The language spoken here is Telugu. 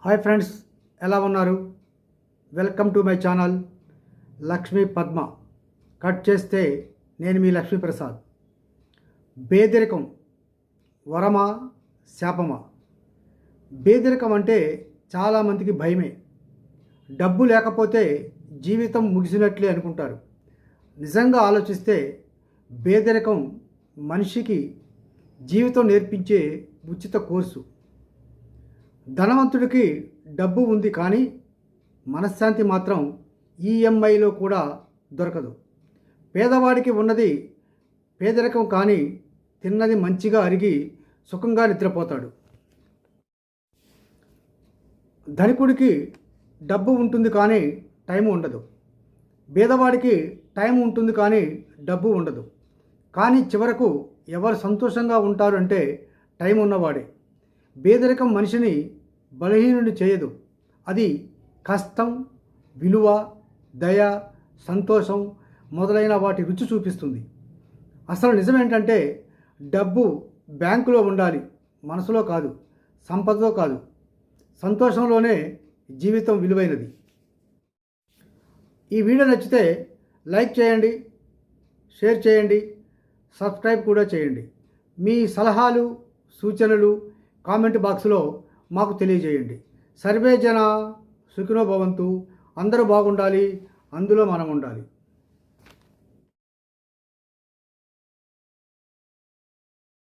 హాయ్ ఫ్రెండ్స్, ఎలా ఉన్నారు? Welcome to my channel Lakshmi Padma. Cut చేస్తే నేను మీ లక్ష్మీప్రసాద్. పేదరికం వరమా శాపమా? పేదరికం అంటే చాలామందికి భయమే. డబ్బు లేకపోతే జీవితం ముగిసినట్లే అనుకుంటారు. నిజంగా ఆలోచిస్తే పేదరికం మనిషికి జీవితం నేర్పించే ఉచిత కోర్సు. ధనవంతుడికి డబ్బు ఉంది, కానీ మనశ్శాంతి మాత్రం ఈఎంఐలో కూడా దొరకదు. పేదవాడికి ఉన్నది పేదరికం, కానీ తిన్నది మంచిగా అరిగి సుఖంగా నిద్రపోతాడు. ధనికుడికి డబ్బు ఉంటుంది, కానీ టైం ఉండదు. పేదవాడికి టైం ఉంటుంది, కానీ డబ్బు ఉండదు. కానీ చివరకు ఎవరు సంతోషంగా ఉంటారు అంటే టైం ఉన్నవాడే. పేదరికం మనిషిని బలహీనుని చేయదు. అది కష్టం, విలువ, దయ, సంతోషం మొదలైన వాటి రుచి చూపిస్తుంది. అసలు నిజమేంటంటే డబ్బు బ్యాంకులో ఉండాలి, మనసులో కాదు, సంపదలో కాదు. సంతోషంలోనే జీవితం విలువైనది. ఈ వీడియో నచ్చితే లైక్ చేయండి, షేర్ చేయండి, సబ్స్క్రైబ్ కూడా చేయండి. మీ సలహాలు, సూచనలు కామెంట్ బాక్స్లో మాకు తెలియజేయండి. సర్వే జన సుఖినో భవంతు. అందరూ బాగుండాలి, అందులో మనం ఉండాలి.